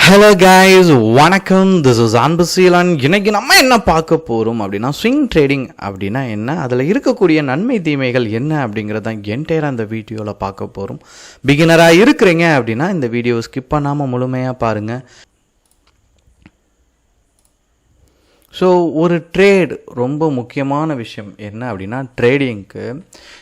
Hello guys, வணக்கம். This is Anbuseelan. இன்னைக்கு நம்ம என்ன பார்க்க போகிறோம் அப்படின்னா, ஸ்விங் ட்ரேடிங் அப்படின்னா என்ன, அதில் இருக்கக்கூடிய நன்மை தீமைகள் என்ன அப்படிங்கிறத என்டையராக அந்த வீடியோவில் பார்க்க போகிறோம். பிகினராக இருக்கிறீங்க அப்படின்னா இந்த வீடியோ ஸ்கிப் பண்ணாமல் முழுமையாக பாருங்கள். ஸோ ஒரு ட்ரேட் ரொம்ப முக்கியமான விஷயம் என்ன அப்படின்னா, ட்ரேடிங்க்கு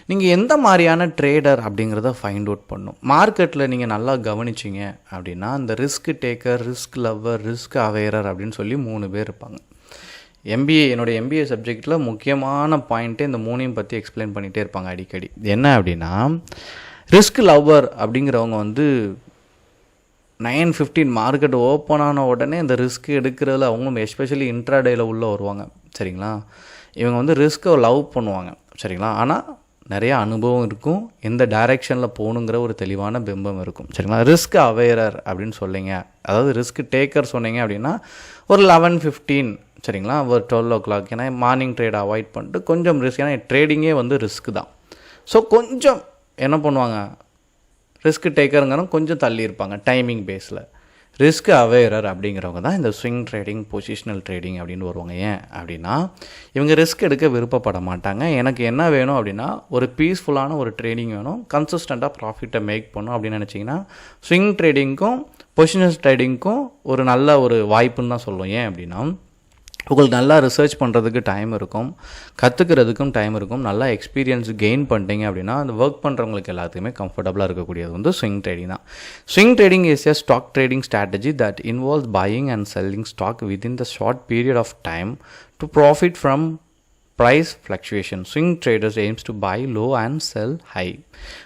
நீங்கள் எந்த மாதிரியான ட்ரேடர் அப்படிங்கிறத ஃபைண்ட் அவுட் பண்ணணும். மார்க்கெட்டில் நீங்கள் நல்லா கவனிச்சிங்க அப்படின்னா, இந்த risk taker, risk lover, risk அவேரர் அப்படின்னு சொல்லி 3 பேர் இருப்பாங்க. என்னுடைய எம்பிஏ சப்ஜெக்டில் முக்கியமான பாயிண்ட்டே இந்த 3ஐயும் பற்றி எக்ஸ்பிளைன் பண்ணிகிட்டே இருப்பாங்க அடிக்கடி. என்ன அப்படின்னா, ரிஸ்க் லவ்வர் அப்படிங்கிறவங்க 9:15 மார்க்கெட் ஓப்பன் ஆன உடனே இந்த ரிஸ்க் எடுக்கிறதுல அவங்களும் எஸ்பெஷலி இன்ட்ராடேயில் உள்ளே வருவாங்க. சரிங்களா, இவங்க ரிஸ்க்கை லவ் பண்ணுவாங்க. சரிங்களா, ஆனால் நிறையா அனுபவம் இருக்கும், எந்த டைரெக்ஷனில் போகணுங்கிற ஒரு தெளிவான பிம்பம் இருக்கும். சரிங்களா, ரிஸ்க் அவேரர் அப்படின்னு சொல்லிங்க, அதாவது ரிஸ்க் டேக்கர் சொன்னீங்க அப்படின்னா ஒரு 11:15 சரிங்களா, ஒரு 12 o'clock, ஏன்னா மார்னிங் ட்ரேட் அவாய்ட் பண்ணிட்டு கொஞ்சம் ரிஸ்க், ஏன்னா ட்ரேடிங்கே ரிஸ்க் தான். ஸோ கொஞ்சம் என்ன பண்ணுவாங்க, ரிஸ்க் டேக்கருங்கிறவங்க கொஞ்சம் தள்ளி இருப்பாங்க டைமிங் பேஸில். ரிஸ்க் அவேரர் அப்படிங்கிறவங்க தான் இந்த ஸ்விங் ட்ரேடிங், பொசிஷனல் ட்ரேடிங் அப்படின்னு வருவாங்க. ஏன் அப்படின்னா, இவங்க ரிஸ்க் எடுக்க விருப்பப்பட மாட்டாங்க. எனக்கு என்ன வேணும் அப்படின்னா, ஒரு பீஸ்ஃபுல்லான ஒரு ட்ரேடிங் வேணும், கன்சிஸ்டண்ட்டாக ப்ராஃபிட்டை மேக் பண்ணும் அப்படின்னு நினச்சிங்கன்னா ஸ்விங் ட்ரேடிங்க்கும் பொசிஷனல் ட்ரேடிங்க்கும் ஒரு நல்ல ஒரு வாய்ப்புன்னு தான் சொல்லுவோம். ஏன் அப்படின்னா, உங்களுக்கு நல்லா ரிசர்ச் பண்ணுறதுக்கு டைம் இருக்கும், கற்றுக்கிறதுக்கும் டைம் இருக்கும், நல்லா எக்ஸ்பீரியன்ஸ் கெயின் பண்ணிட்டீங்க அப்படின்னா அந்த ஒர்க் பண்ணுறவங்களுக்கு எல்லாத்துக்குமே கம்ஃபர்டபுளாக இருக்கக்கூடியது ஸ்விங் ட்ரேடிங் தான். Swing trading is a stock trading strategy that involves buying and selling stock within the short period of time to profit from price fluctuation. Swing traders aims to buy low and sell high.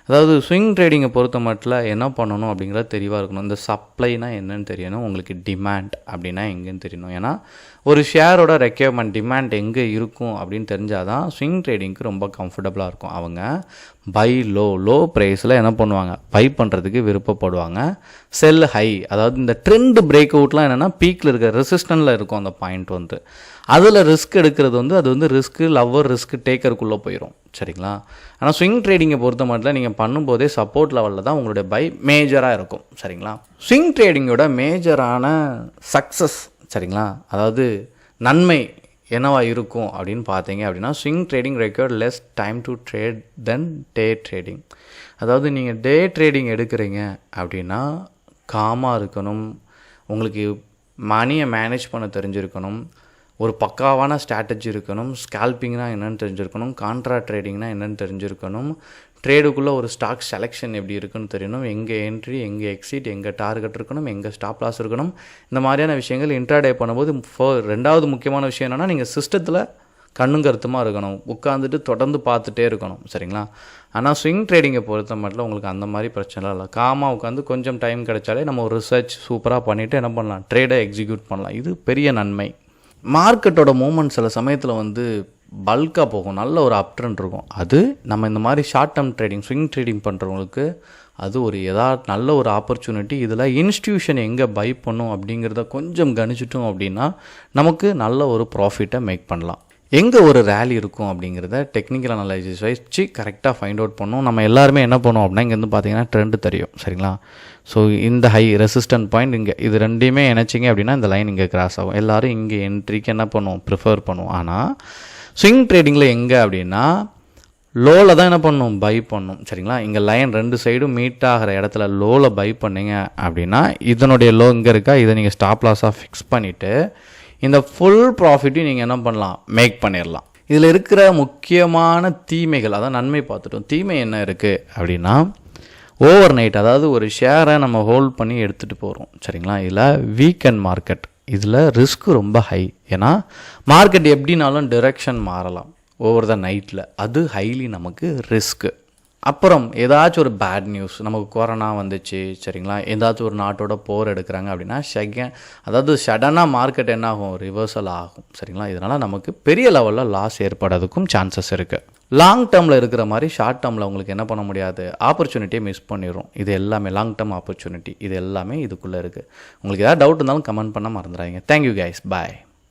அதாவது swing ட்ரேடிங்கை பொறுத்த மட்டும் என்ன பண்ணணும் அப்படிங்கிறது தெளிவாக இருக்கணும். இந்த சப்ளைனா என்னன்னு தெரியணும், உங்களுக்கு டிமாண்ட் அப்படின்னா எங்கேன்னு தெரியணும். ஏன்னா ஒரு ஷேரோட ரெக்யர்மெண்ட், டிமாண்ட் எங்கே இருக்கும் அப்படின்னு தெரிஞ்சால் தான் ஸ்விங் ட்ரேடிங்க்கு ரொம்ப கம்ஃபர்டபுளாக இருக்கும். அவங்க பை லோ ப்ரைஸில் என்ன பண்ணுவாங்க, பை பண்ணுறதுக்கு விருப்பப்படுவாங்க. செல் ஹை, அதாவது இந்த ட்ரெண்ட் பிரேக் அவுட்லாம் என்னென்னா பீக்கில் இருக்க ரெசிஸ்டன்ட்டில் இருக்கும் அந்த பாயிண்ட் அதில் ரிஸ்க் எடுக்கிறது அது ரிஸ்க் லவ்வர், ரிஸ்க் டேக்கருக்குள்ளே போயிடும். சரிங்களா, ஆனால் ஸ்விங் ட்ரேடிங்கை பொறுத்த மட்டும் நீங்கள் பண்ணும்போதே சப்போர்ட் லெவலில் தான் உங்களுடைய பை மேஜராக இருக்கும். சரிங்களா, ஸ்விங் ட்ரேடிங்கோட மேஜரான சக்ஸஸ், சரிங்களா, அதாவது நன்மை என்னவா இருக்கும் அப்படின்னு பார்த்தீங்க அப்படின்னா, swing trading required less time to trade then day trading. அதாவது நீங்கள் டே ட்ரேடிங் எடுக்கிறீங்க அப்படின்னா காமாக இருக்கணும், உங்களுக்கு மணியை மேனேஜ் பண்ண தெரிஞ்சிருக்கணும், ஒரு பக்காவான ஸ்ட்ராட்டஜி இருக்கணும், ஸ்கால்பிங்னா என்னென்னு தெரிஞ்சிருக்கணும், கான்ட்ரா ட்ரேடிங்னா என்னென்னு தெரிஞ்சிருக்கணும், ட்ரேடுக்குள்ளே ஒரு ஸ்டாக் செலெக்ஷன் எப்படி இருக்குன்னு தெரியணும், எங்கே என்ட்ரி, எங்கே எக்ஸிட், எங்கே டார்கெட் இருக்கணும், எங்கே ஸ்டாப் லாஸ் இருக்கணும். இந்த மாதிரியான விஷயங்கள் இன்ட்ராடே பண்ணும்போது ரெண்டாவது முக்கியமான விஷயம் என்னென்னா, நீங்கள் சிஸ்டத்தில் கண்ணும் கருத்துமாக இருக்கணும், உட்காந்துட்டு தொடர்ந்து பார்த்துட்டே இருக்கணும். சரிங்களா, ஆனால் ஸ்விங் ட்ரேடிங்கை பொறுத்த மட்டும் உங்களுக்கு அந்த மாதிரி பிரச்சனை இல்லை. காமாக உட்காந்து கொஞ்சம் டைம் கிடைச்சாலே நம்ம ஒரு ரிசர்ச் சூப்பராக பண்ணிவிட்டு என்ன பண்ணலாம், ட்ரேடை எக்ஸிக்யூட் பண்ணலாம். இது பெரிய நன்மை. மார்க்கெட்டோட மூமெண்ட் சில சமயத்தில் பல்காக போகும், நல்ல ஒரு அப் ட்ரெண்ட் இருக்கும். அது நம்ம இந்த மாதிரி short term trading, swing trading பண்ணுறவங்களுக்கு அது ஒரு நல்ல ஒரு ஆப்பர்ச்சுனிட்டி. இதில் இன்ஸ்டியூஷன் எங்கே பை பண்ணும் அப்படிங்கிறத கொஞ்சம் கணிச்சிட்டோம் அப்படின்னா நமக்கு நல்ல ஒரு ப்ராஃபிட்டை மேக் பண்ணலாம். எங்கே ஒரு ரேலி இருக்கும் அப்படிங்கிறத டெக்னிக்கல் அனலைசிஸ் வச்சு கரெக்டாக ஃபைண்ட் அவுட் பண்ணோம். நம்ம எல்லாருமே என்ன பண்ணுவோம் அப்படின்னா, இங்கேருந்து பார்த்தீங்கன்னா ட்ரெண்டு தெரியும். சரிங்களா, ஸோ இந்த ஹை ரெசிஸ்டன்ட் பாயிண்ட் இங்கே, இது ரெண்டையுமே இணைச்சிங்க அப்படின்னா இந்த லைன் இங்கே கிராஸ் ஆகும். எல்லோரும் இங்கே என்ட்ரிக்கு என்ன பண்ணுவோம், ப்ரிஃபர் பண்ணுவோம். ஆனால் ஸ்விங் ட்ரேடிங்கில் எங்கே அப்படின்னா லோவில் தான் என்ன பண்ணணும், பை பண்ணணும். சரிங்களா, இங்கே லைன் 2 சைடும் மீட் ஆகிற இடத்துல லோவில் பை பண்ணிங்க அப்படின்னா இதனுடைய லோ இங்கே இருக்கா, இதை நீங்கள் ஸ்டாப் லாஸாக ஃபிக்ஸ் பண்ணிவிட்டு இந்த ஃபுல் ப்ராஃபிட்டையும் நீங்கள் என்ன பண்ணலாம், மேக் பண்ணிடலாம். இதில் இருக்கிற முக்கியமான தீமைகள், அதாவது நன்மை பார்த்துட்டோம். தீமை என்ன இருக்குது அப்படின்னா, ஓவர் நைட், அதாவது ஒரு ஷேரை நம்ம ஹோல்ட் பண்ணி எடுத்துகிட்டு போகிறோம். சரிங்களா, இதில் வீக்கெண்ட் மார்க்கெட், இதில் ரிஸ்க் ரொம்ப ஹை. ஏன்னா மார்க்கெட் எப்படினாலும் டிரெக்ஷன் மாறலாம் ஓவர் த நைட்டில், அது ஹைலி நமக்கு ரிஸ்க்கு. அப்புறம் ஏதாச்சும் ஒரு பேட் நியூஸ், நமக்கு கொரோனா வந்துச்சு, சரிங்களா, ஏதாச்சும் ஒரு நாட்டோட போர் எடுக்கிறாங்க அப்படின்னா அதாவது சடனாக மார்க்கெட் என்ன ஆகும், ரிவர்சல் ஆகும். சரிங்களா, இதனால் நமக்கு பெரிய லெவலில் லாஸ் ஏற்படுறதுக்கும் சான்சஸ் இருக்குது. லாங் டேர்மில் இருக்கிற மாதிரி ஷார்ட் டேர்மில் உங்களுக்கு என்ன பண்ண முடியாது, ஆப்பர்ச்சுனிட்டியை மிஸ் பண்ணிடும். இது எல்லாமே லாங் டேர்ம் ஆப்பர்ச்சுனிட்டி, இது எல்லாமே இதுக்குள்ளே இருக்குது. உங்களுக்கு ஏதாவது டவுட் இருந்தாலும் கமெண்ட் பண்ண மறந்துடாதீங்க. தேங்க்யூ கைஸ், பாய்.